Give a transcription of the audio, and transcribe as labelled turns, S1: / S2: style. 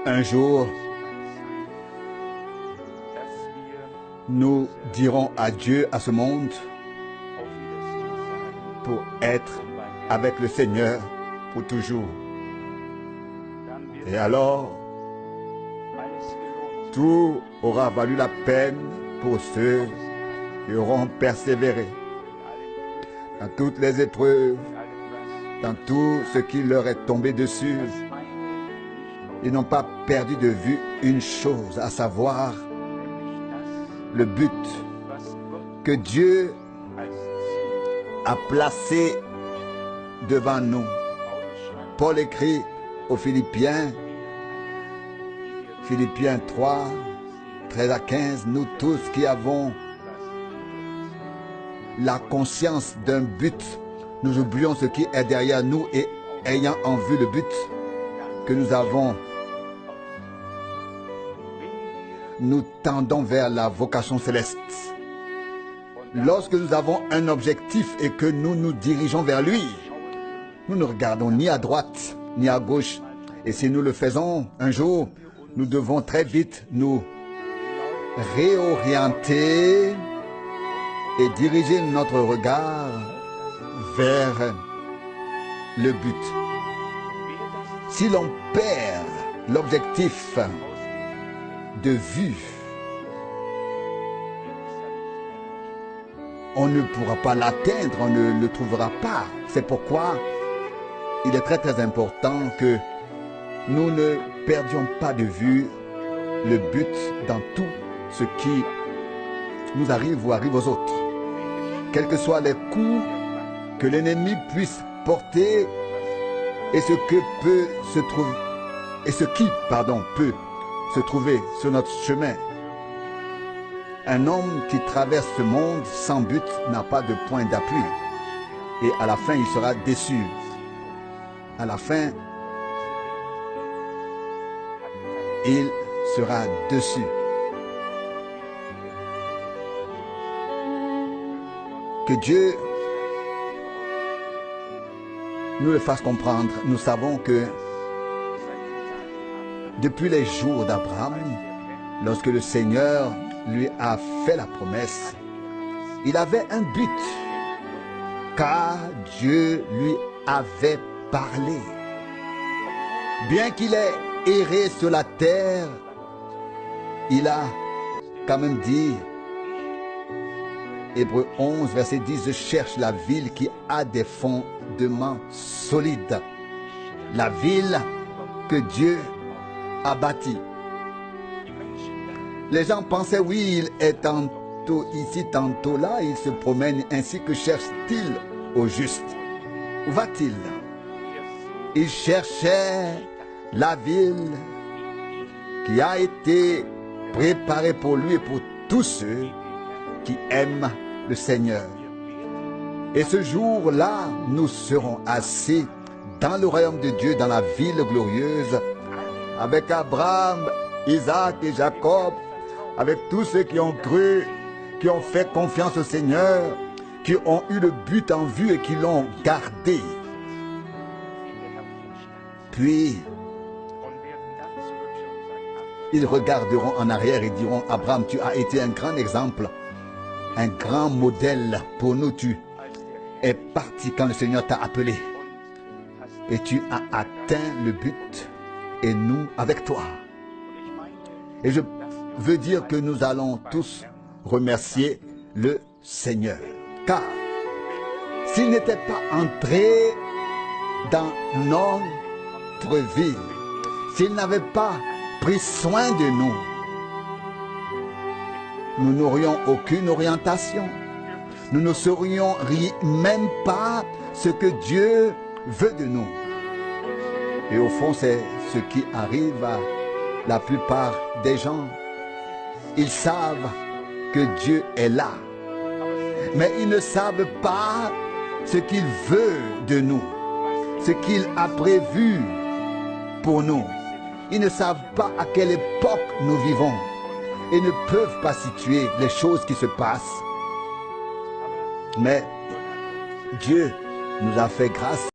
S1: Un jour, nous dirons adieu à ce monde pour être avec le Seigneur pour toujours. Et alors, tout aura valu la peine pour ceux qui auront persévéré dans toutes les épreuves, dans tout ce qui leur est tombé dessus. Ils n'ont pas perdu de vue une chose, à savoir le but que Dieu a placé devant nous. Paul écrit aux Philippiens, Philippiens 3, 13 à 15, nous tous qui avons la conscience d'un but, nous oublions ce qui est derrière nous et ayant en vue le but que nous avons, nous tendons vers la vocation céleste. Lorsque nous avons un objectif et que nous nous dirigeons vers lui, nous ne regardons ni à droite ni à gauche. Et si nous le faisons un jour, nous devons très vite nous réorienter et diriger notre regard vers le but. Si l'on perd l'objectif de vue, on ne pourra pas l'atteindre, on ne le trouvera pas. C'est pourquoi il est très très important que nous ne perdions pas de vue le but dans tout ce qui nous arrive ou arrive aux autres. Quels que soient les coups que l'ennemi puisse porter et ce que peut se trouver et ce qui, peut se trouver sur notre chemin. Un homme qui traverse ce monde sans but n'a pas de point d'appui. Et à la fin, il sera déçu. À la fin, il sera déçu. Que Dieu nous le fasse comprendre. Nous savons que depuis les jours d'Abraham, lorsque le Seigneur lui a fait la promesse, il avait un but, car Dieu lui avait parlé. Bien qu'il ait erré sur la terre, il a quand même dit, Hébreux 11, verset 10, je cherche la ville qui a des fondements solides, la ville que Dieu a bâtie. Les gens pensaient, oui, il est tantôt ici, tantôt là, il se promène, ainsi que cherche-t-il au juste. Où va-t-il? Il cherchait la ville qui a été préparée pour lui et pour tous ceux qui aiment le Seigneur. Et ce jour-là, nous serons assis dans le royaume de Dieu, dans la ville glorieuse, avec Abraham, Isaac et Jacob, avec tous ceux qui ont cru, qui ont fait confiance au Seigneur, qui ont eu le but en vue et qui l'ont gardé. Puis, ils regarderont en arrière et diront, Abraham, tu as été un grand exemple, un grand modèle pour nous. Tu es parti quand le Seigneur t'a appelé. Et tu as atteint le but, et nous avec toi. Et je veux dire que nous allons tous remercier le Seigneur. Car s'il n'était pas entré dans notre vie, s'il n'avait pas pris soin de nous, nous n'aurions aucune orientation. Nous ne saurions même pas ce que Dieu veut de nous. Et au fond, c'est ce qui arrive à la plupart des gens. Ils savent que Dieu est là, mais ils ne savent pas ce qu'il veut de nous, ce qu'il a prévu pour nous. Ils ne savent pas à quelle époque nous vivons et ne peuvent pas situer les choses qui se passent. Mais Dieu nous a fait grâce.